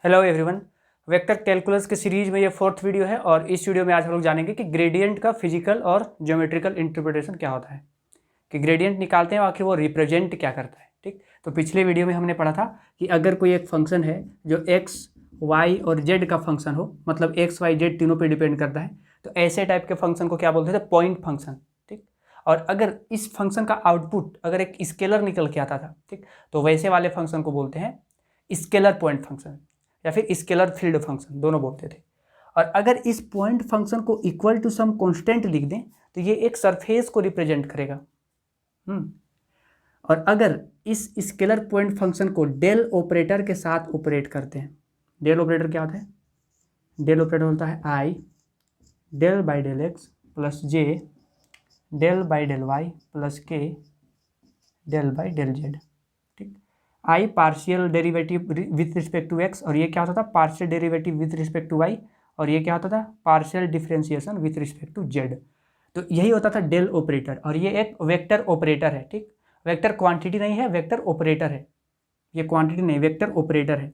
Hello everyone. Vector calculus के series में ये फोर्थ वीडियो है और इस वीडियो में आज हम लोग जानेंगे कि ग्रेडियंट का फिजिकल और ज्योमेट्रिकल इंटरप्रिटेशन क्या होता है, कि ग्रेडियंट निकालते हैं आखिर वो रिप्रेजेंट क्या करता है। ठीक, तो पिछले वीडियो में हमने पढ़ा था कि अगर कोई एक फंक्शन है जो एक्स वाई और जेड का फंक्शन हो, मतलब एक्स वाई जेड तीनों पर डिपेंड करता है, तो ऐसे टाइप के फंक्शन को क्या बोलते थे? Point function. ठीक, और अगर इस फंक्शन का आउटपुट अगर एक स्केलर निकल के आता था, ठीक, तो वैसे वाले फंक्शन को बोलते हैं स्केलर पॉइंट फंक्शन या फिर स्केलर फील्ड फंक्शन, दोनों बोलते थे। और अगर इस पॉइंट फंक्शन को इक्वल टू सम कांस्टेंट लिख दें तो ये एक सरफेस को रिप्रेजेंट करेगा। और अगर इस स्केलर पॉइंट फंक्शन को डेल ऑपरेटर के साथ ऑपरेट करते हैं, डेल ऑपरेटर क्या होता है? डेल ऑपरेटर होता है i del by del x plus j del by del y plus k del by del z. ठीक, i partial derivative with respect to x, और ये क्या होता था? Partial derivative with respect to y, और ये क्या होता था? Partial differentiation with respect to z. तो यही होता था डेल ऑपरेटर, और ये एक वेक्टर ऑपरेटर है। ठीक, वेक्टर क्वांटिटी नहीं है, वेक्टर ऑपरेटर है। ये क्वांटिटी नहीं, वेक्टर ऑपरेटर है।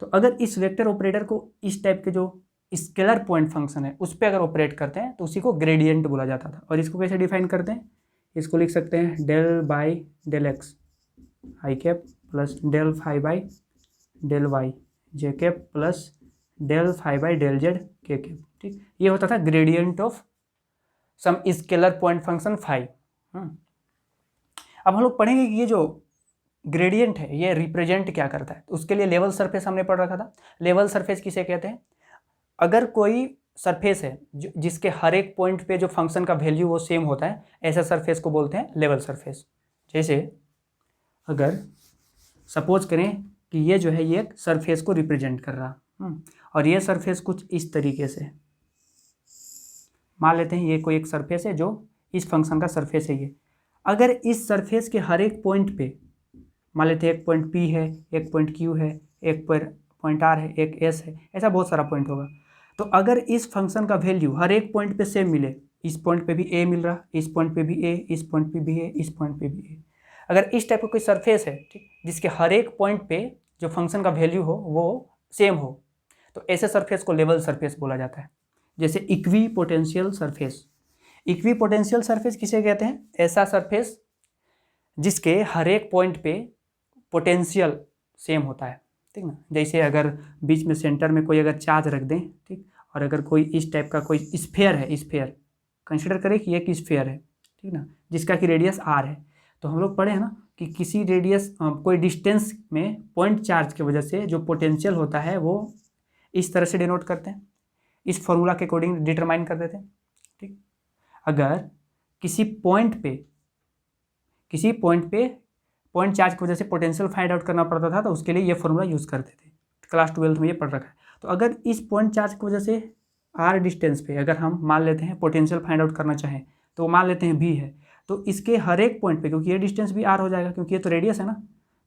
तो अगर इस वेक्टर ऑपरेटर को इस टाइप के जो स्केलर पॉइंट फंक्शन है उस पर अगर ऑपरेट करते हैं तो उसी को ग्रेडियंट बोला जाता था। और इसको कैसे डिफाइन करते हैं? इसको लिख सकते हैं del by del x i cap plus del phi by del y j cap plus del phi by del z के कैप। ठीक, ये होता था gradient of some scalar point function phi. अब हम लोग पढ़ेंगे कि ये जो ग्रेडियंट है ये रिप्रेजेंट क्या करता है। तो उसके लिए लेवल सरफेस हमने पढ़ रखा था। लेवल सरफेस किसे कहते हैं? अगर कोई सरफेस है जिसके हर एक पॉइंट पे जो फंक्शन का वैल्यू वो सेम होता है, ऐसा सरफेस को बोलते हैं लेवल सरफेस। जैसे अगर सपोज करें कि ये जो है ये एक सरफेस को रिप्रेजेंट कर रहा, और ये सरफेस कुछ इस तरीके से मान लेते हैं ये कोई एक सरफेस है जो इस फंक्शन का सरफेस है। ये अगर इस सरफेस के हर एक पॉइंट पे मान लेते हैं एक पॉइंट P है, एक पॉइंट Q है, एक पॉइंट R है, एक S है, ऐसा बहुत सारा पॉइंट होगा। तो अगर इस फंक्शन का वैल्यू हर एक पॉइंट पे सेम मिले, इस पॉइंट पे भी A मिल रहा, इस पॉइंट पे भी A, इस पॉइंट पे भी A, इस पॉइंट पे भी A, अगर इस टाइप का कोई सरफेस है, ठीक, जिसके हर एक पॉइंट पे जो फंक्शन का वैल्यू हो वो सेम हो, तो ऐसे सरफेस को लेवल सरफेस बोला जाता है। जैसे equi potential surface. Equi potential surface किसे कहते हैं? ऐसा सरफेस जिसके हर एक पॉइंट पे पोटेंशियल सेम होता है। ठीक ना, जैसे अगर बीच में सेंटर में कोई अगर चार्ज रख दें, ठीक, और अगर कोई इस टाइप का कोई स्फेयर है, स्फेयर कंसिडर करें कि एक स्फेयर है, ठीक ना, जिसका कि रेडियस r है। तो हम लोग पढ़े हैं ना कि किसी रेडियस कोई डिस्टेंस में पॉइंट चार्ज की वजह से जो पोटेंशियल होता है वो इस तरह से डिनोट करते हैं, इस फॉर्मूला के अकॉर्डिंग डिटरमाइन कर देते हैं। ठीक, अगर किसी पॉइंट पे पॉइंट चार्ज की वजह से पोटेंशियल फाइंड आउट करना पड़ता था, तो उसके लिए ये फॉर्मूला यूज़ करते थे। क्लास 12 में ये पढ़ रखा है। तो अगर इस पॉइंट चार्ज की वजह से r डिस्टेंस पे अगर हम मान लेते हैं पोटेंशियल फाइंड आउट करना चाहें, तो मान लेते हैं v है, तो इसके हर एक पॉइंट पे, क्योंकि ये डिस्टेंस भी r हो जाएगा क्योंकि ये तो रेडियस है ना,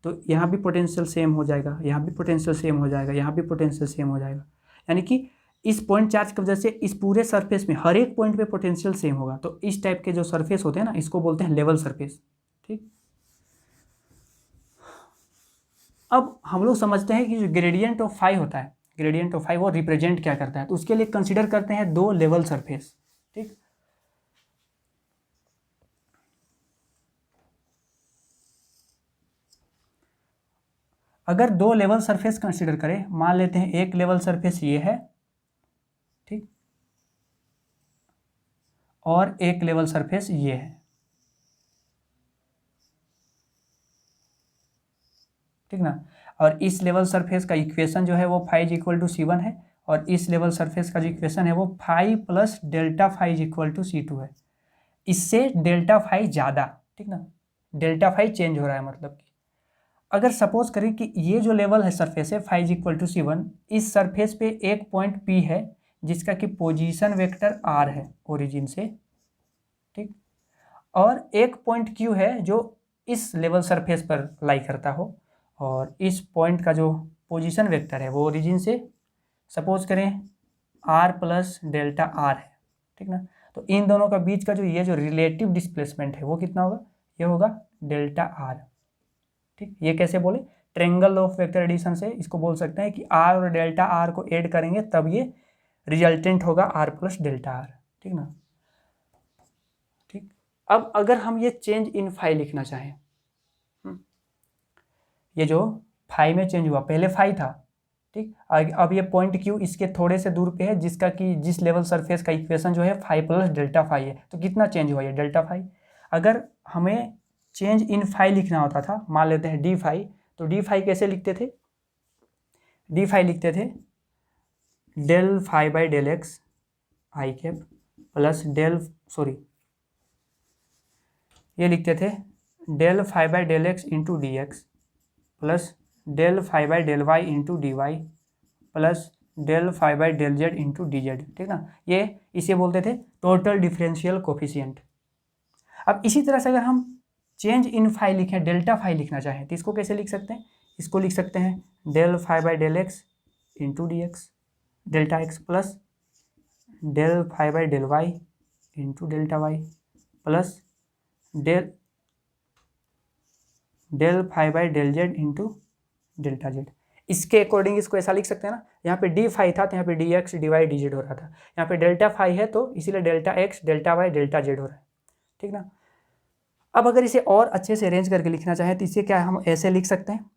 तो यहाँ भी पोटेंशियल सेम हो जाएगा, यहाँ भी पोटेंशियल सेम हो जाएगा, यहाँ भी पोटेंशियल सेम हो जाएगा। यानी कि इस पॉइंट चार्ज की वजह से इस पूरे सरफेस में हर एक पॉइंट पे पोटेंशियल सेम होगा। तो इस टाइप के जो सरफेस होते हैं ना, इसको बोलते हैं लेवल सरफेस। ठीक, अब हम लोग समझते हैं कि जो ग्रेडियंट ऑफ फाई होता है, ग्रेडियंट ऑफ फाई वो रिप्रेजेंट क्या करता है। तो उसके लिए कंसीडर करते हैं दो लेवल सरफेस। ठीक, अगर दो लेवल सरफेस कंसीडर करें, मान लेते हैं एक लेवल सरफेस ये है, ठीक, और एक लेवल सरफेस ये है। ठीक ना, और इस लेवल सरफेस का इक्वेशन जो है वो फाई इक्वल टू C1 है, और इस लेवल सरफेस का जो इक्वेशन है वो phi plus delta phi equal to C2 है। इससे डेल्टा फाई ज़्यादा, ठीक ना, डेल्टा फाई चेंज हो रहा है। मतलब कि अगर सपोज करें कि ये जो लेवल है सरफेस है फाई इक्वल टू C1, इस सरफेस पे एक पॉइंट P है जिसका कि पोजीशन वेक्टर R है ओरिजिन से, ठीक, और एक पॉइंट Q है जो इस लेवल सरफेस पर लाई करता हो, और इस पॉइंट का जो पोजीशन वेक्टर है वो ओरिजिन से सपोज करें R प्लस डेल्टा R है। ठीक ना, तो इन दोनों का बीच का जो ये जो रिलेटिव डिस्प्लेसमेंट है वो कितना होगा? ये होगा डेल्टा R। ठीक, ये कैसे बोले ट्रायंगल ऑफ वेक्टर एडिशन से इसको बोल सकते हैं कि आर और डेल्टा आर को ऐड करेंगे तब ये रिजल्टेंट होगा आर प्लस डेल्टा आर, ठीक ना। ठीक, अब अगर हम ये चेंज इन फाई लिखना चाहें, ये जो फाई में चेंज हुआ, पहले फाई था, ठीक, अब ये पॉइंट क्यू इसके थोड़े से दूर पे है, जिसका कि जिस लेवल सरफेस का इक्वेशन जो है फाई प्लस डेल्टा फाई है, तो कितना चेंज हुआ ये डेल्टा फाई। अगर हमें चेंज इन फाई लिखना होता था, मान लेते हैं डी फाई, तो डी फाई कैसे लिखते थे, डी फाई लिखते थे del phi by del x i cap plus ये लिखते थे del phi by del x into d x plus del phi by del y into d y plus del phi by del z into d z, ठीक ना। ये इसे बोलते थे total differential coefficient. अब इसी तरह से अगर हम चेंज इन फाई लिखें, डेल्टा फाई लिखना चाहें, तो इसको कैसे लिख सकते हैं, इसको लिख सकते हैं del phi by del x into d x delta x plus del phi by del y into delta y plus del phi by del z into delta z. इसके अकॉर्डिंग इसको ऐसा लिख सकते हैं ना, यहाँ पे डी फाई था तो यहाँ पे d x d y d z हो रहा था, यहाँ पे डेल्टा फाई है तो इसीलिए delta x delta y delta z हो रहा है, ठीक ना। अब अगर इसे और अच्छे से अरेंज करके लिखना चाहें तो इसे क्या हम ऐसे लिख सकते हैं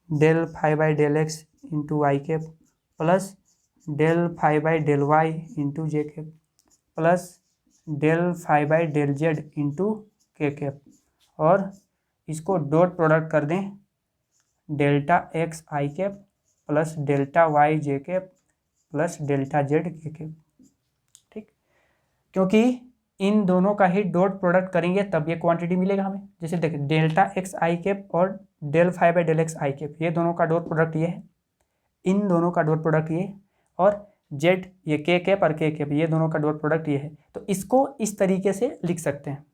del phi by del x into y cap plus del phi by del y into j cap plus del phi by del z into k cap, और इसको डॉट प्रोडक्ट कर दें delta x i cap plus delta y j cap plus delta z के cap, ठीक। क्योंकि इन दोनों का ही dot product करेंगे तब ये क्वांटिटी मिलेगा हमें। जैसे देखिए डेल्टा एक्स आई कैप और del phi by del x i cap, ये दोनों का डॉट प्रोडक्ट ये है, इन दोनों का डॉट प्रोडक्ट ये, और जेड ये के कैप और के कैप, ये दोनों का डॉट प्रोडक्ट ये है। तो इसको इस तरीके से लिख सकते हैं,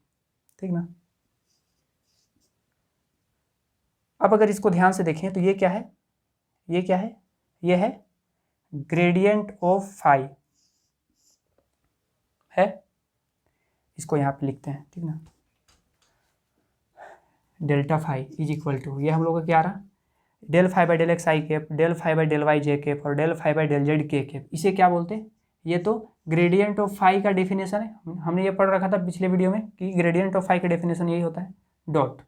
ठीक ना। अब अगर इसको ध्यान से देखें तो ये क्या है, ये क्या है, ये है ग्रेडियंट ऑफ फाई है, इसको यहाँ पे लिखते हैं, ठीक ना। Delta phi is equal to, ये हम लोग का क्या आ रहा, del phi by del x i cap del phi by del y j cap और del phi by del z के कैप। इसे क्या बोलते हैं, ये तो ग्रेडियंट ऑफ फाई का डेफिनेशन है, हमने ये पढ़ रखा था पिछले वीडियो में कि ग्रेडियंट ऑफ फाई का डेफिनेशन यही होता है डॉट।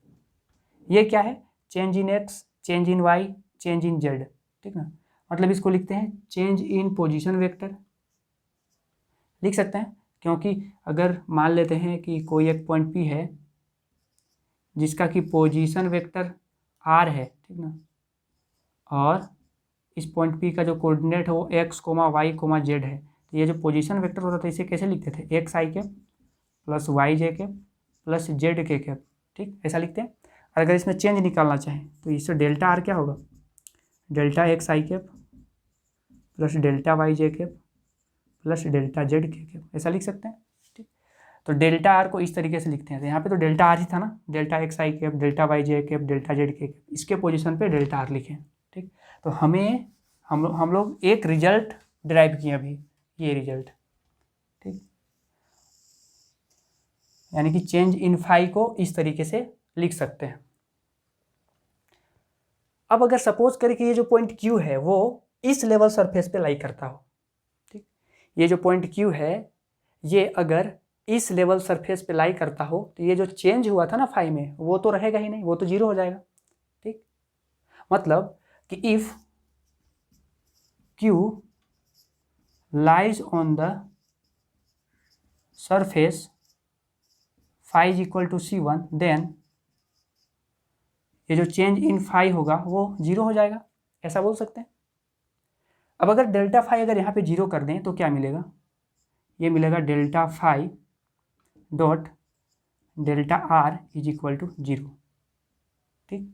ये क्या है, change in x change in y change in z, ठीक ना। मतलब इसको लिखते हैं चेंज इन पोजीशन वेक्टर, लिख सकते हैं, क्योंकि अगर मान लेते हैं कि कोई एक पॉइंट पी है जिसका कि पोजीशन वेक्टर आर है, ठीक ना, और इस पॉइंट पी का जो कोऑर्डिनेट है वो x comma y comma z है, तो ये जो पोजीशन वेक्टर होता था इसे कैसे लिखते थे, x i cap plus Y j cap plus Z के कैप, ठीक, ऐसा लिखते हैं। और अगर इसमें चेंज निकालना चाहें तो इससे डेल्टा आर क्या होगा, delta x i cap plus delta y j cap plus delta z के कैप, ऐसा लिख सकते हैं, ठीक। तो डेल्टा आर को इस तरीके से लिखते हैं, तो यहाँ पे तो डेल्टा आर ही था ना, delta x i cap delta y j cap delta z के कैप, इसके पोजीशन पे डेल्टा आर लिखें, ठीक। तो हमें हम लोग एक रिजल्ट डिराइव किए अभी, ये रिजल्ट, ठीक, यानी कि चेंज इन फाई को इस तरीके से लिख सकते हैं। अब अगर सपोज करें कि ये जो पॉइंट क्यू है वो इस लेवल सरफेस पे लाई करता हो, ठीक, ये जो पॉइंट क्यू है ये अगर इस लेवल सरफेस पे लाई करता हो तो ये जो चेंज हुआ था ना फाई में वो तो रहेगा ही नहीं, वो तो जीरो हो जाएगा, ठीक। मतलब कि if Q lies on the surface phi is equal to C1 then ये जो चेंज इन फाई होगा वो जीरो हो जाएगा, ऐसा बोल सकते हैं। अब अगर डेल्टा फाई अगर यहाँ पे जीरो कर दें तो क्या मिलेगा, ये मिलेगा delta phi dot delta r is equal to zero, ठीक।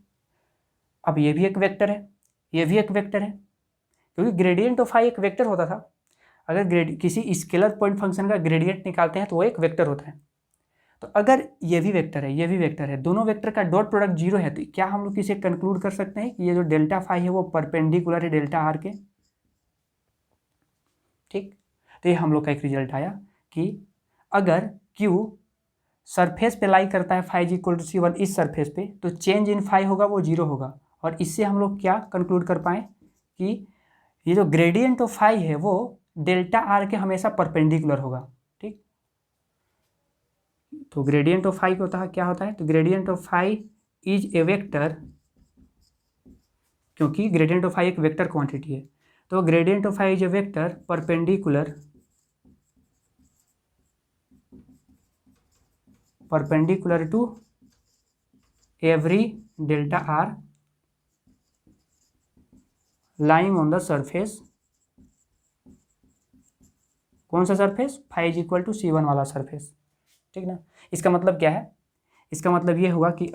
अब ये भी एक वेक्टर है, ये भी एक वेक्टर है, क्योंकि ग्रेडियंट ऑफ फाई एक वेक्टर होता था। अगर किसी स्केलर पॉइंट फंक्शन का ग्रेडियंट निकालते हैं तो वो एक वेक्टर होता है। तो अगर ये भी वेक्टर है ये भी वेक्टर है, दोनों वेक्टर का डॉट प्रोडक्ट जीरो है, तो क्या हम लोग इसे कंक्लूड कर सकते हैं कि ये जो डेल्टा फाई है वो परपेंडिकुलर है डेल्टा आर के, ठीक। तो ये हम लोग का एक रिजल्ट आया कि अगर क्यू सरफेस पे लाई करता है phi is equal to C1 इस सरफेस पे, तो चेंज इन फाई होगा वो जीरो होगा, और इससे हम लोग क्या कंक्लूड कर पाए कि ये जो ग्रेडियंट ऑफ फाई है वो डेल्टा आर के हमेशा परपेंडिकुलर होगा। ठीक, तो ग्रेडियंट ऑफ फाई होता है क्या होता है, तो gradient of phi is a vector, क्योंकि ग्रेडियंट ऑफ फाई एक वेक्टर क्वांटिटी है, तो gradient of phi is a vector perpendicular to every delta r lying on the surface. कौन सा surface, phi is equal to C1 वाला surface. ठीक ना, इसका मतलब क्या है, इसका मतलब ये हुआ कि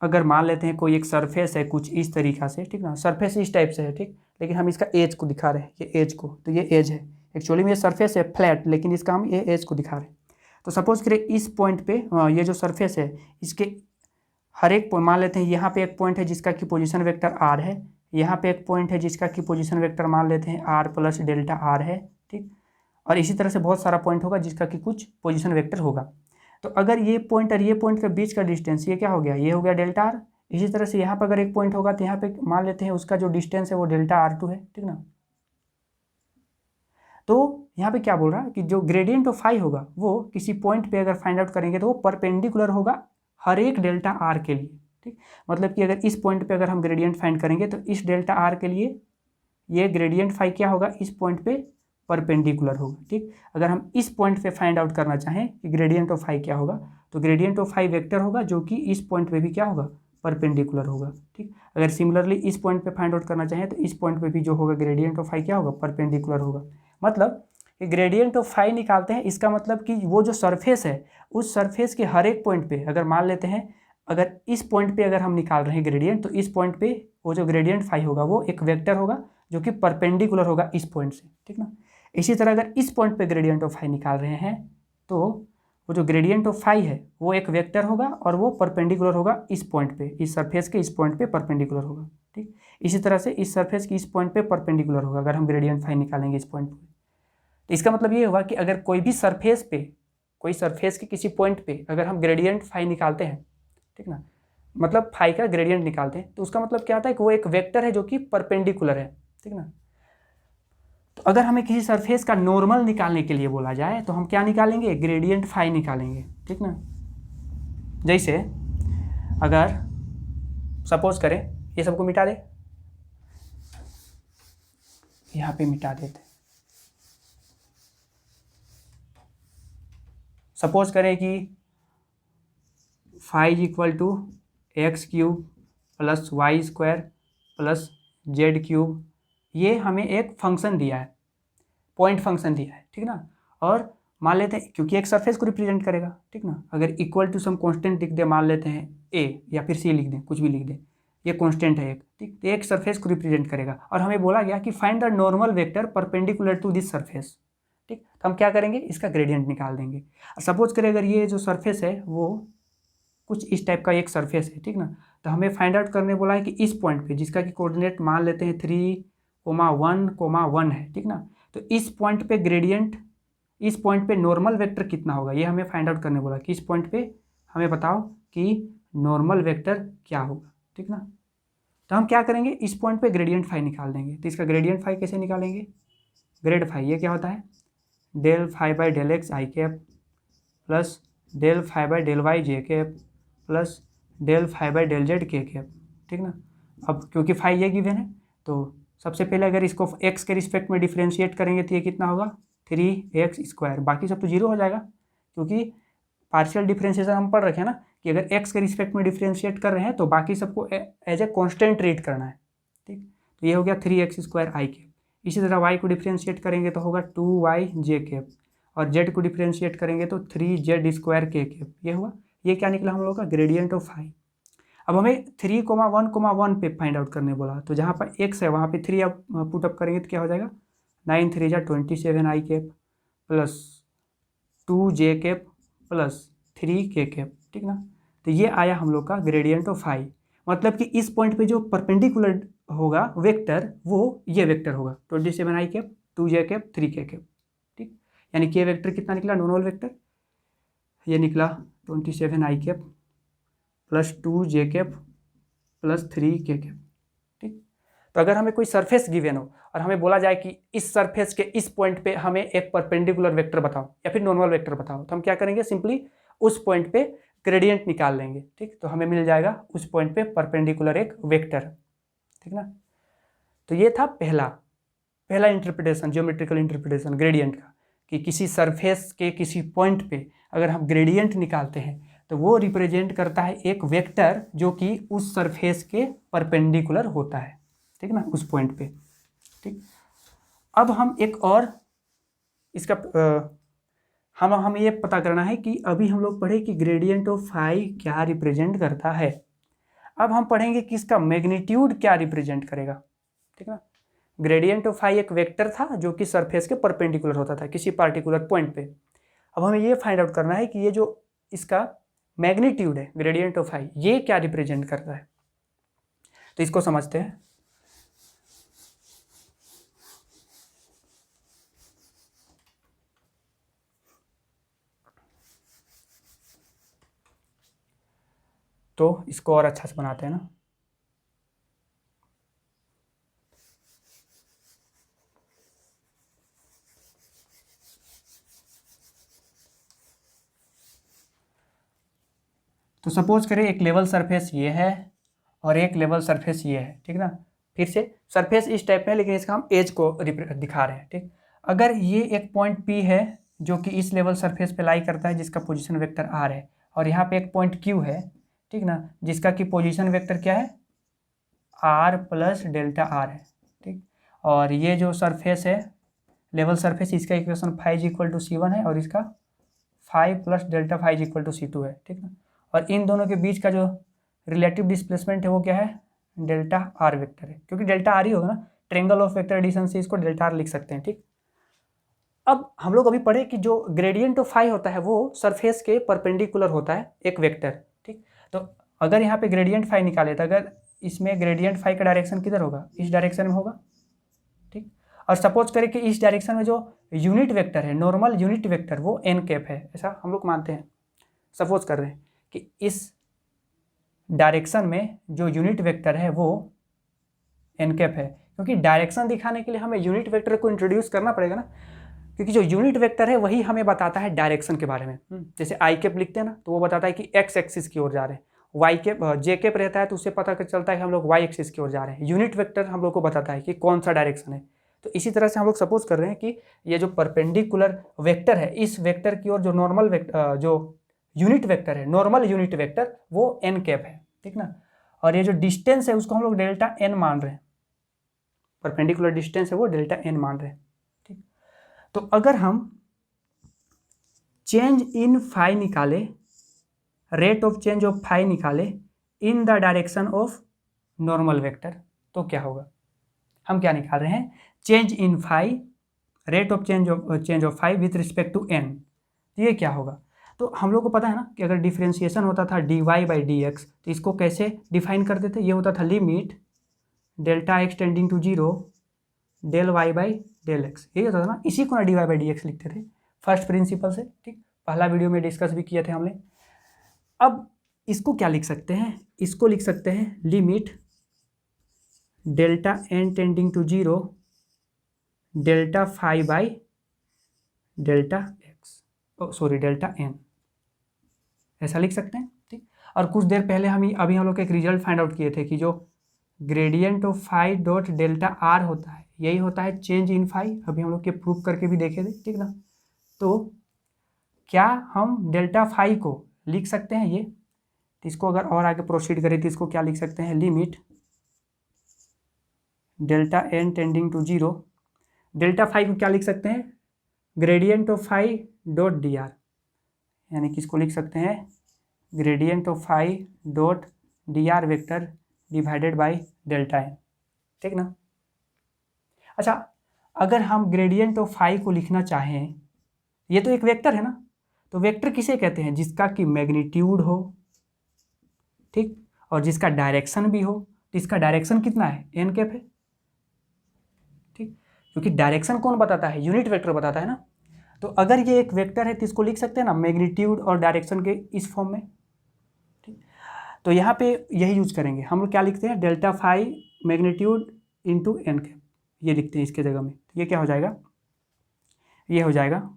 अगर मान लेते हैं कोई एक सरफेस है कुछ इस तरीक़ा से, ठीक ना, सरफेस इस टाइप से है, ठीक, लेकिन हम इसका एज को दिखा रहे हैं, ये एज को, तो ये एज है, एक्चुअली में ये सरफेस है फ्लैट, लेकिन इसका हम ये एज को दिखा रहे हैं। तो सपोज करें इस पॉइंट पे ये जो सरफेस है इसके हर एक मान लेते हैं, यहाँ पे एक पॉइंट है जिसका की पोजीशन वेक्टर आर है, यहाँ पे एक पॉइंट है जिसका की पोजीशन वेक्टर मान लेते हैं आर प्लस डेल्टा आर है, ठीक, और इसी तरह से बहुत सारा पॉइंट होगा जिसका कि कुछ पोजीशन वेक्टर होगा। तो अगर ये पॉइंट और ये पॉइंट के बीच का डिस्टेंस ये क्या हो गया, ये हो गया डेल्टा आर। इसी तरह से यहाँ पर अगर एक पॉइंट होगा तो यहाँ पे मान लेते हैं उसका जो डिस्टेंस है वो डेल्टा R2 है, ठीक ना। तो यहाँ पे क्या बोल रहा है कि जो ग्रेडियंट ऑफ फाई होगा वो किसी पॉइंट पे अगर फाइंड आउट करेंगे तो वो परपेंडिकुलर होगा हर एक डेल्टा आर के लिए। ठीक, मतलब कि अगर इस पॉइंट पे अगर हम ग्रेडियंट फाइंड करेंगे तो इस डेल्टा आर के लिए ये ग्रेडियंट फाई क्या होगा, इस पॉइंट पे परपेंडिकुलर होगा। ठीक, अगर हम इस पॉइंट पे फाइंड आउट करना चाहें कि ग्रेडियंट ऑफ फाई क्या होगा, तो ग्रेडियंट ऑफ फाई वेक्टर होगा जो कि इस पॉइंट पे भी क्या होगा, परपेंडिकुलर होगा। ठीक, अगर सिमिलरली इस पॉइंट पे फाइंड आउट करना चाहें तो इस पॉइंट पे भी जो होगा ग्रेडियंट ऑफ फाई क्या होगा, परपेंडिकुलर होगा। मतलब ग्रेडियंट ऑफ फाई निकालते हैं, इसका मतलब कि वो जो सरफेस है उस सरफेस के हर एक पॉइंट पे अगर मान लेते हैं, अगर इस पॉइंट पे अगर हम निकाल रहे हैं ग्रेडियंट, तो इस पॉइंट पे वो जो ग्रेडियंट फाई होगा वो एक वेक्टर होगा जो कि परपेंडिकुलर होगा इस पॉइंट से। ठीक ना, इसी तरह अगर इस पॉइंट पे ग्रेडियंट ऑफ फाई निकाल रहे हैं तो वो जो ग्रेडियंट ऑफ फाई है वो एक वेक्टर होगा और वो परपेंडिकुलर होगा इस पॉइंट पे, इस सरफेस के इस पॉइंट पे परपेंडिकुलर होगा। ठीक, इसी तरह से इस सरफेस की इस पॉइंट पे परपेंडिकुलर होगा अगर हम ग्रेडियंट फाई निकालेंगे इस पॉइंट पे। तो इसका मतलब ये हुआ कि अगर कोई भी सरफेस पे, कोई सरफेस के किसी पॉइंट पे अगर हम ग्रेडियंट फाई निकालते हैं, ठीक ना, मतलब फाई का ग्रेडियंट निकालते हैं, तो उसका मतलब क्या होता है कि वो एक वेक्टर है जो कि परपेंडिकुलर है। ठीक ना, तो अगर हमें किसी सरफेस का नॉर्मल निकालने के लिए बोला जाए तो हम क्या निकालेंगे, ग्रेडियंट फाई निकालेंगे। ठीक ना, जैसे अगर सपोज करें ये सबको मिटा दे, यहाँ पे मिटा देते, सपोज करें कि phi is equal to x³ plus y² plus z³, ये हमें एक फंक्शन दिया है, पॉइंट फंक्शन दिया है। ठीक ना, और मान लेते हैं क्योंकि एक सरफेस को रिप्रेजेंट करेगा, ठीक ना, अगर इक्वल टू सम कांस्टेंट लिख दे, मान लेते हैं a या फिर c लिख दें, कुछ भी लिख दें, ये कांस्टेंट है एक, ठीक, तो एक सरफेस को रिप्रेजेंट करेगा और हमें बोला गया कि find the normal vector perpendicular to this surface. ठीक, तो हम क्या करेंगे, इसका ग्रेडियंट निकाल देंगे। सपोज करें अगर ये जो सरफेस है वो कुछ इस टाइप का एक सरफेस है, ठीक ना, तो हमें फाइंड आउट करने बोला है कि इस पॉइंट पे जिसका कि कोऑर्डिनेट मान लेते हैं 3,1,1 है, ठीक ना, तो इस पॉइंट पे ग्रेडियंट, इस पॉइंट पे नॉर्मल वेक्टर कितना होगा ये हमें फाइंड आउट करने बोला कि इस पॉइंट पे हमें बताओ कि नॉर्मल वेक्टर क्या होगा। ठीक ना, तो हम क्या करेंगे, इस पॉइंट पे ग्रेडियंट फाई निकाल देंगे। तो इसका ग्रेडियंट फाई कैसे निकालेंगे, ग्रेड फाई ये क्या होता है, del phi by del x i cap plus del phi by del y j cap plus del phi by del z के कैप। ठीक ना, अब क्योंकि फाई ये गिवन है तो सबसे पहले अगर इसको x के रिस्पेक्ट में डिफ्रेंशिएट करेंगे तो ये कितना होगा, 3x², बाकी सब तो जीरो हो जाएगा क्योंकि पार्शियल डिफ्रेंशिएशन हम पढ़ रखे हैं ना कि अगर x के रिस्पेक्ट में डिफ्रेंशिएट कर रहे हैं तो बाकी सबको एज ए कांस्टेंट ट्रीट करना है। ठीक, तो ये हो गया 3x² आई कैप। इसी तरह y को डिफ्रेंशिएट करेंगे तो होगा 2y जे कैप और z को डिफ्रेंशिएट करेंगे तो 3z² के कैप। ये हुआ, ये क्या निकला हम लोग का, ग्रेडियंट ऑफ फाई। अब हमें 3,1,1 पे फाइंड आउट करने बोला, तो जहाँ पर x है वहाँ पे 3 अब पुटअप करेंगे तो क्या हो जाएगा, 9 3 जा 27 i cap plus 2j cap plus 3k cap. ठीक ना, तो ये आया हम लोग का ग्रेडियंट ऑफ फाई। मतलब कि इस पॉइंट पे जो परपेंडिकुलर होगा वेक्टर वो ये वेक्टर होगा 27 i cap 2j cap 3k cap. ठीक, यानी k वेक्टर कितना निकला, नॉर्मल वेक्टर ये निकला 27 i cap plus 2 j cap plus 3 k cap. ठीक, तो अगर हमें कोई सरफेस गिवन हो और हमें बोला जाए कि इस सरफेस के इस पॉइंट पे हमें एक परपेंडिकुलर वेक्टर बताओ या फिर नॉर्मल वेक्टर बताओ, तो हम क्या करेंगे, सिंपली उस पॉइंट पे ग्रेडियंट निकाल लेंगे। ठीक, तो हमें मिल जाएगा उस पॉइंट पे परपेंडिकुलर एक वेक्टर। ठीक ना, तो ये था पहला इंटरप्रिटेशन, ज्योमेट्रिकल इंटरप्रिटेशन ग्रेडियंट का, कि किसी सरफेस के किसी पॉइंट पे अगर हम ग्रेडियंट निकालते हैं तो वो रिप्रेजेंट करता है एक वेक्टर जो कि उस सरफेस के परपेंडिकुलर होता है। ठीक ना, उस पॉइंट पे। ठीक, अब हम एक और इसका हम ये पता करना है कि अभी हम लोग पढ़े कि ग्रेडियंट ऑफ फाई क्या रिप्रेजेंट करता है। अब हम पढ़ेंगे कि इसका मैग्नीट्यूड क्या रिप्रेजेंट करेगा। ठीक ना, ग्रेडियंट ऑफ फाई एक वेक्टर था जो कि सरफेस के परपेंडिकुलर होता था किसी पार्टिकुलर पॉइंट पे। अब हमें ये फाइंड आउट करना है कि ये जो इसका मैग्नीट्यूड है ग्रेडियंट ऑफ फाई, ये क्या रिप्रेजेंट करता है। तो इसको समझते हैं। तो इसको और अच्छा से बनाते हैं ना। तो सपोज करें एक लेवल सरफेस ये है और एक लेवल सरफेस ये है। ठीक ना, फिर से सरफेस इस टाइप में है लेकिन इसका हम एज को दिखा रहे हैं। ठीक, अगर ये एक पॉइंट P है जो कि इस लेवल सरफेस पे लाई करता है जिसका पोजीशन वेक्टर R है, और यहाँ पे एक पॉइंट Q है, ठीक ना, जिसका कि पोजीशन वेक्टर क्या है, R प्लस डेल्टा R है। ठीक, और ये जो सरफेस है लेवल सरफेस, इसका equation phi equal to C1 है और इसका 5 plus delta 5 equal to C2 है। ठीक ना, और इन दोनों के बीच का जो रिलेटिव डिस्प्लेसमेंट है वो क्या है, डेल्टा आर वेक्टर है, क्योंकि डेल्टा आर ही होगा ना, ट्रेंगल ऑफ वेक्टर एडिशन से इसको डेल्टा आर लिख सकते हैं। ठीक, अब हम लोग अभी पढ़े कि जो ग्रेडियंट ऑफ फाई होता है वो सरफेस के परपेंडिकुलर होता है एक वेक्टर। ठीक, तो अगर यहाँ पे ग्रेडियंट फाई निकाले तो अगर इसमें ग्रेडियंट फाई का डायरेक्शन किधर होगा, इस डायरेक्शन में होगा। ठीक, और सपोज करें कि इस डायरेक्शन में जो यूनिट वेक्टर है, नॉर्मल यूनिट वेक्टर, वो एन कैप है, ऐसा हम लोग मानते हैं। सपोज कर रहे हैं कि इस डायरेक्शन में जो यूनिट वेक्टर है वो एन कैप है, क्योंकि डायरेक्शन दिखाने के लिए हमें यूनिट वेक्टर को इंट्रोड्यूस करना पड़ेगा ना, क्योंकि जो यूनिट वेक्टर है वही हमें बताता है डायरेक्शन के बारे में। जैसे आई कैप लिखते हैं ना, तो वो बताता है कि एक्स एक्सिस की ओर जा रहे हैं। वाई कैप जे कैप रहता है तो उससे पता चलता है कि हम लोग वाई एक्सिस की ओर जा रहे हैं। यूनिट वेक्टर हम लोग को बताता है कि कौन सा डायरेक्शन है। तो इसी तरह से हम लोग सपोज कर रहे हैं कि ये जो परपेंडिकुलर वेक्टर है, इस वेक्टर की ओर जो नॉर्मल वेक्टर, जो यूनिट वेक्टर है, नॉर्मल यूनिट वेक्टर, वो एन कैप है। ठीक ना, और ये जो डिस्टेंस है उसको हम लोग डेल्टा एन मान रहे हैं, परपेंडिकुलर डिस्टेंस है वो डेल्टा एन मान रहे हैं। ठीक, तो अगर हम चेंज इन फाई निकाले, rate of change of phi निकाले in the direction of normal vector, तो क्या होगा। हम क्या निकाल रहे हैं, change in phi, rate of change of phi with respect to n, ये क्या होगा। तो हम लोग को पता है ना कि अगर डिफरेंशिएशन होता था dy बाई डी एक्स, तो इसको कैसे डिफाइन करते थे, ये होता था limit delta x tending to 0 del y by del x, यही होता था ना, इसी को ना dy बाई डी एक्स लिखते थे फर्स्ट प्रिंसिपल से। ठीक, पहला वीडियो में डिस्कस भी किए थे हमने। अब इसको क्या लिख सकते हैं, इसको लिख सकते हैं limit delta n tending to 0 delta phi by delta x, sorry delta n, ऐसा लिख सकते हैं। ठीक, और कुछ देर पहले अभी हम लोग एक रिजल्ट फाइंड आउट किए थे कि जो gradient of phi dot delta r होता है यही होता है चेंज इन फाई, अभी हम लोग के प्रूफ करके भी देखे थे। ठीक ना, तो क्या हम डेल्टा फाई को लिख सकते हैं ये, तो इसको अगर और आगे प्रोसीड करें तो इसको क्या लिख सकते हैं, limit delta n tending to 0, delta phi को क्या लिख सकते हैं, gradient of phi dot d r, यानी कि इसको लिख सकते हैं gradient of phi dot d r vector divided by delta n. ठीक ना, अच्छा, अगर हम ग्रेडियंट ऑफ फाई को लिखना चाहें, ये तो एक वेक्टर है ना, तो वेक्टर किसे कहते हैं, जिसका कि मैग्नीट्यूड हो, ठीक, और जिसका डायरेक्शन भी हो। तो इसका डायरेक्शन कितना है, एन कैप है। ठीक, क्योंकि डायरेक्शन कौन बताता है, यूनिट वेक्टर बताता है ना। तो अगर ये एक वेक्टर है तो इसको लिख सकते हैं ना मैग्नीट्यूड और डायरेक्शन के इस फॉर्म में, ठीक। तो यहाँ पे यही यूज करेंगे हम लोग, क्या लिखते हैं, delta phi magnitude into n cap, ये लिखते हैं इसके जगह में। तो ये क्या हो जाएगा, ये हो जाएगा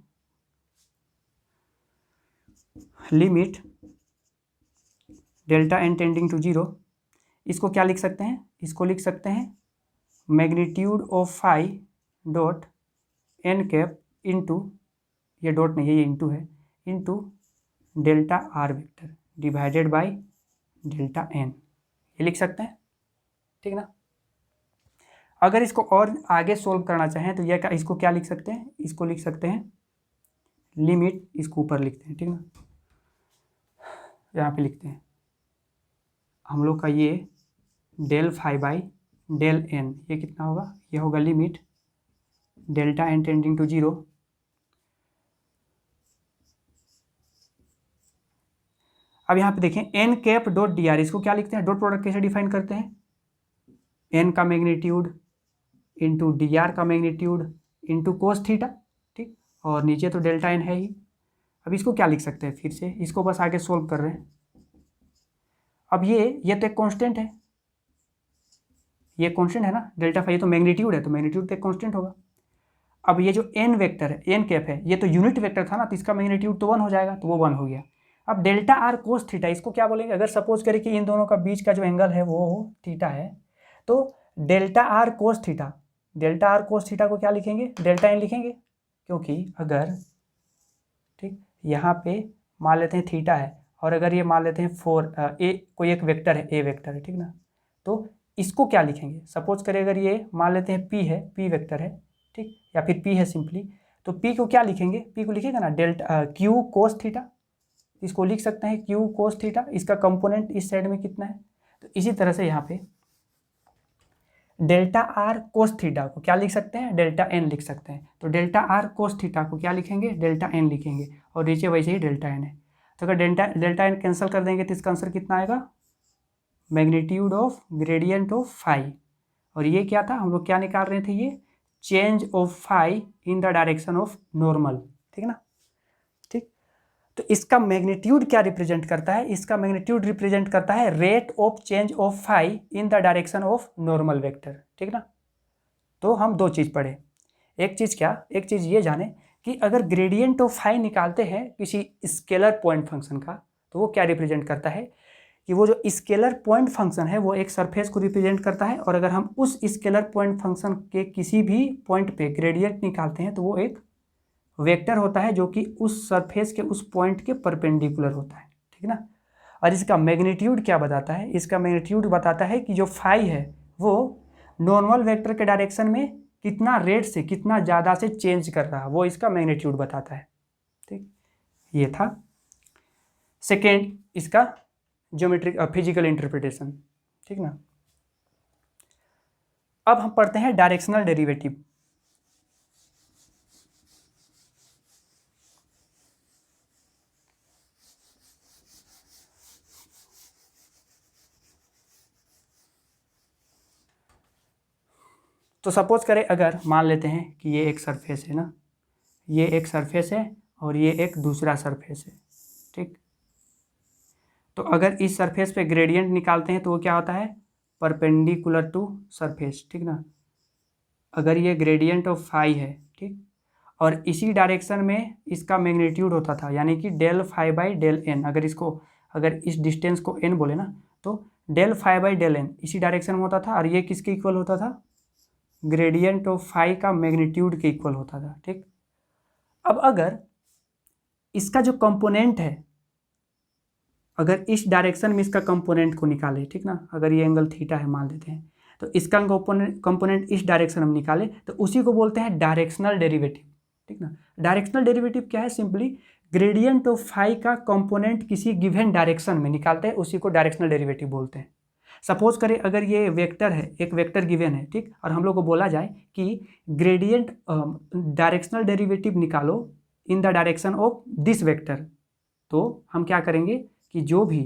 limit delta n tending to 0, इसको क्या लिख सकते हैं, इसको लिख सकते हैं magnitude of phi dot n cap into, ये डॉट नहीं है ये इंटू है, into delta r vector divided by delta n, ये लिख सकते हैं, ठीक ना। अगर इसको और आगे सोल्व करना चाहें तो यह इसको क्या लिख सकते हैं, इसको लिख सकते हैं लिमिट, इसको ऊपर लिखते हैं, ठीक ना, यहाँ पे लिखते हैं हम लोग का ये del phi by del n, ये कितना होगा, ये होगा limit delta n tending to 0, अब यहाँ पे देखें n cap dot d r, इसको क्या लिखते हैं, डॉट प्रोडक्ट कैसे डिफाइन करते हैं, एन का मैग्नीट्यूड इंटू डी आर का मैग्नीट्यूड इंटू कोस थीटा, ठीक, और नीचे तो डेल्टा एन है ही। अब इसको क्या लिख सकते हैं, फिर से इसको बस आगे सोल्व कर रहे हैं। अब ये तो एक कांस्टेंट है, ये कांस्टेंट है ना, डेल्टा फाई, ये तो मैग्नीट्यूड है, तो मैग्नीट्यूड तो एक कांस्टेंट होगा। अब ये जो एन वेक्टर है, एन कैप है, ये तो यूनिट वेक्टर था ना, तो इसका मैग्नीट्यूड तो 1 हो जाएगा, तो वो 1 हो गया। अब डेल्टा आर कोस थीटा, इसको क्या बोलेंगे, अगर सपोज करें कि इन दोनों का बीच का जो एंगल है वो थीटा है, तो delta R cos theta, delta R cos theta को क्या लिखेंगे, डेल्टा एन लिखेंगे, क्योंकि अगर, ठीक, यहाँ पे मान लेते हैं थीटा है, और अगर ये मान लेते हैं ए कोई एक वेक्टर है, ए वेक्टर है, ठीक ना, तो इसको क्या लिखेंगे, सपोज करें अगर ये मान लेते हैं पी है, पी वेक्टर है, ठीक, या फिर पी है सिंपली, तो पी को क्या लिखेंगे, पी को लिखेगा ना डेल्टा क्यू कोस थीटा, इसको लिख सकते हैं क्यू कोस थीटा, इसका कंपोनेंट इस साइड में कितना है, तो इसी तरह से यहाँ पे डेल्टा आर कोस थीटा को क्या लिख सकते हैं, डेल्टा एन लिख सकते हैं। तो डेल्टा आर कोस थीटा को क्या लिखेंगे, डेल्टा एन लिखेंगे, और नीचे वैसे ही डेल्टा एन है। तो अगर डेल्टा एन कैंसिल कर देंगे तो इसका आंसर कितना आएगा, magnitude of gradient of phi, और ये क्या था, हम लोग क्या निकाल रहे थे, ये change of phi in the direction of normal, ठीक ना, ठीक। तो इसका मैग्नीट्यूड क्या रिप्रेजेंट करता है, इसका मैग्नीट्यूड रिप्रेजेंट करता है rate of change of phi in the direction of normal vector, ठीक ना। तो हम दो चीज़ पढ़े, एक चीज़ क्या, एक चीज़ ये जाने कि अगर ग्रेडियंट ऑफ फाई निकालते हैं किसी स्केलर पॉइंट फंक्शन का, तो वो क्या रिप्रेजेंट करता है कि वो जो स्केलर पॉइंट फंक्शन है वो एक सरफेस को रिप्रेजेंट करता है, और अगर हम उस स्केलर पॉइंट फंक्शन के किसी भी पॉइंट पे ग्रेडियंट निकालते हैं तो वो एक वेक्टर होता है जो कि उस सरफेस के उस पॉइंट के परपेंडिकुलर होता है, ठीक ना। और इसका मैग्नीट्यूड क्या बताता है, इसका मैग्नीट्यूड बताता है कि जो फाई है वो नॉर्मल वेक्टर के डायरेक्शन में कितना रेट से, कितना ज़्यादा से चेंज कर रहा है, वो इसका मैग्नीट्यूड बताता है, ठीक। ये था सेकेंड इसका ज्योमेट्रिक फिजिकल इंटरप्रिटेशन, ठीक ना। अब हम पढ़ते हैं डायरेक्शनल डेरिवेटिव। तो सपोज करें, अगर मान लेते हैं कि ये एक सरफेस है ना, ये एक सरफेस है और ये एक दूसरा सरफेस है, ठीक। तो अगर इस सरफेस पे ग्रेडियंट निकालते हैं तो वो क्या होता है, परपेंडिकुलर टू सरफेस, ठीक ना। अगर ये ग्रेडियंट ऑफ फाई है, ठीक, और इसी डायरेक्शन में इसका मैग्नीट्यूड होता था, यानी कि del phi by del n, अगर इस डिस्टेंस को एन बोले ना, तो del phi by del n इसी डायरेक्शन में होता था, और ये किसके इक्वल होता था, ग्रेडियंट ऑफ फाई का मैग्नीट्यूड के इक्वल होता था, ठीक। अब अगर इसका जो कंपोनेंट है, अगर इस डायरेक्शन में इसका कंपोनेंट को निकाले, ठीक ना, अगर ये एंगल थीटा है मान लेते हैं, तो इसका कंपोनेंट इस डायरेक्शन में निकाले तो उसी को बोलते हैं डायरेक्शनल डेरिवेटिव, ठीक ना। डायरेक्शनल डेरिवेटिव क्या है, सिंपली ग्रेडियंट ऑफ फाई का कंपोनेंट किसी गिवन डायरेक्शन में निकालते हैं, उसी को डायरेक्शनल डेरिवेटिव बोलते हैं। सपोज करें अगर ये वेक्टर है, एक वेक्टर गिवन है, ठीक, और हम लोग को बोला जाए कि ग्रेडियंट डायरेक्शनल डेरिवेटिव निकालो इन the direction of this vector, तो हम क्या करेंगे कि जो भी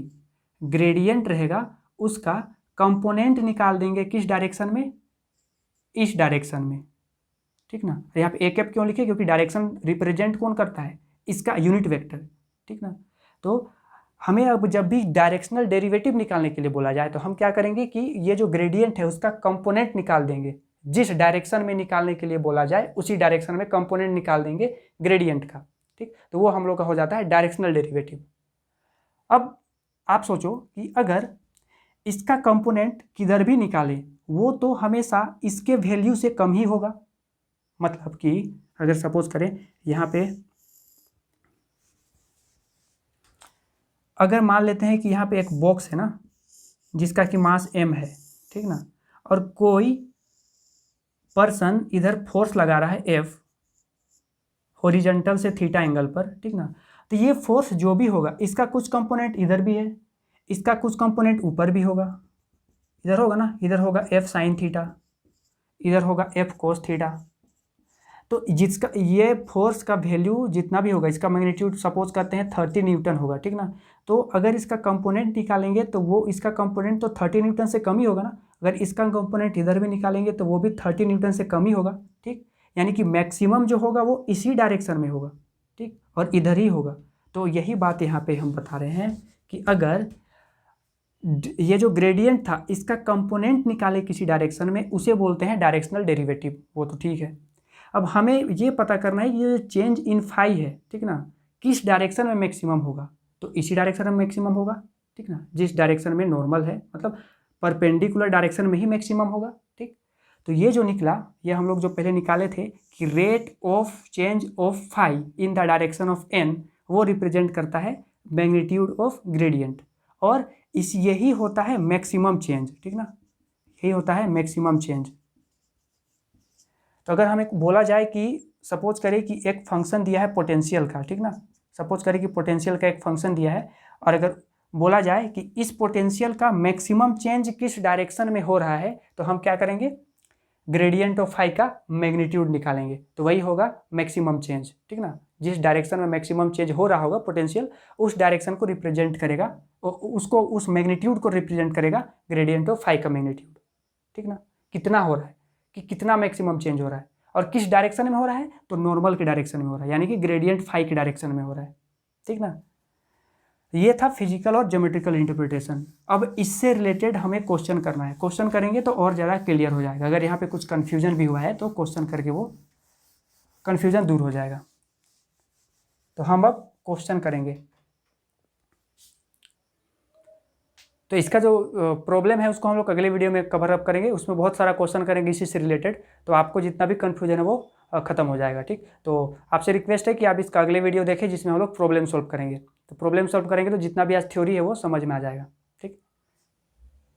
ग्रेडियंट रहेगा उसका कंपोनेंट निकाल देंगे किस डायरेक्शन में, इस डायरेक्शन में, ठीक ना। यहाँ पे ए कैप क्यों लिखे, क्योंकि डायरेक्शन रिप्रेजेंट कौन करता है, इसका यूनिट वेक्टर, ठीक ना। तो हमें अब जब भी डायरेक्शनल डेरिवेटिव निकालने के लिए बोला जाए तो हम क्या करेंगे कि ये जो ग्रेडियंट है उसका कंपोनेंट निकाल देंगे। जिस डायरेक्शन में निकालने के लिए बोला जाए उसी डायरेक्शन में कंपोनेंट निकाल देंगे ग्रेडियंट का, ठीक। तो वो हम लोग का हो जाता है डायरेक्शनल डेरिवेटिव। अब आप सोचो कि अगर इसका कंपोनेंट किधर भी निकालें वो तो हमेशा इसके वैल्यू से कम ही होगा। मतलब कि अगर सपोज करें यहाँ पे, अगर मान लेते हैं कि यहाँ पे एक बॉक्स है ना जिसका कि मास m है, ठीक ना, और कोई पर्सन इधर फोर्स लगा रहा है F हॉरिजॉन्टल से थीटा एंगल पर, ठीक ना। तो ये फोर्स जो भी होगा इसका कुछ कंपोनेंट इधर भी है, इसका कुछ कंपोनेंट ऊपर भी होगा, इधर होगा ना, इधर होगा F साइन थीटा, इधर होगा F कोस थीटा। तो जिसका ये फोर्स का वैल्यू जितना भी होगा, इसका मैग्नीट्यूड सपोज करते हैं 30 न्यूटन होगा, ठीक ना। तो अगर इसका कंपोनेंट निकालेंगे तो वो इसका कंपोनेंट तो 30 न्यूटन से कम ही होगा ना। अगर इसका कंपोनेंट इधर भी निकालेंगे तो वो भी 30 न्यूटन से कम ही होगा, ठीक। यानी कि मैक्सिमम जो होगा वो इसी डायरेक्शन में होगा, ठीक, और इधर ही होगा। तो यही बात यहाँ पे हम बता रहे हैं कि अगर ये जो ग्रेडियंट था इसका कंपोनेंट निकाले किसी डायरेक्शन में उसे बोलते हैं डायरेक्शनल डेरिवेटिव, वो तो ठीक है। अब हमें ये पता करना है कि ये चेंज इन फाई है, ठीक ना, किस डायरेक्शन में मैक्सिमम होगा। तो इसी डायरेक्शन में मैक्सिमम होगा, ठीक ना, जिस डायरेक्शन में नॉर्मल है, मतलब परपेंडिकुलर डायरेक्शन में ही मैक्सिमम होगा, ठीक। तो ये जो निकला, ये हम लोग जो पहले निकाले थे कि rate of change of phi in the direction of n, वो रिप्रेजेंट करता है मैग्नीट्यूड ऑफ ग्रेडियंट, और इस यही होता है मैक्सिमम चेंज, ठीक ना, यही होता है मैक्सिमम चेंज। तो अगर हमें बोला जाए कि सपोज करें कि एक फंक्शन दिया है पोटेंशियल का, ठीक ना, सपोज करें कि पोटेंशियल का एक फंक्शन दिया है, और अगर बोला जाए कि इस पोटेंशियल का मैक्सिमम चेंज किस डायरेक्शन में हो रहा है, तो हम क्या करेंगे, ग्रेडियंट ऑफ फाई का मैग्नीट्यूड निकालेंगे, तो वही होगा मैक्सिमम चेंज, ठीक ना। जिस डायरेक्शन में मैक्सिमम चेंज हो रहा होगा पोटेंशियल, उस डायरेक्शन को रिप्रेजेंट करेगा, उसको उस मैग्नीट्यूड को रिप्रेजेंट करेगा ग्रेडियंट ऑफ फाई का मैग्नीट्यूड, ठीक ना। कितना हो रहा है, कि कितना मैक्सिमम चेंज हो रहा है और किस डायरेक्शन में हो रहा है, तो नॉर्मल के डायरेक्शन में हो रहा है, यानी कि ग्रेडियंट फाई के डायरेक्शन में हो रहा है, ठीक ना। ये था फिजिकल और ज्योमेट्रिकल इंटरप्रिटेशन। अब इससे रिलेटेड हमें क्वेश्चन करना है, क्वेश्चन करेंगे तो और ज़्यादा क्लियर हो जाएगा। अगर यहाँ पे कुछ कन्फ्यूजन भी हुआ है तो क्वेश्चन करके वो कन्फ्यूजन दूर हो जाएगा। तो हम अब क्वेश्चन करेंगे। तो इसका जो प्रॉब्लम है उसको हम लोग अगले वीडियो में कवर अप करेंगे, उसमें बहुत सारा क्वेश्चन करेंगे इसी से रिलेटेड, तो आपको जितना भी कन्फ्यूजन है वो खत्म हो जाएगा, ठीक। तो आपसे रिक्वेस्ट है कि आप इसका अगले वीडियो देखें जिसमें हम लोग प्रॉब्लम सॉल्व करेंगे। तो प्रॉब्लम सॉल्व करेंगे तो जितना भी आज थ्योरी है वो समझ में आ जाएगा।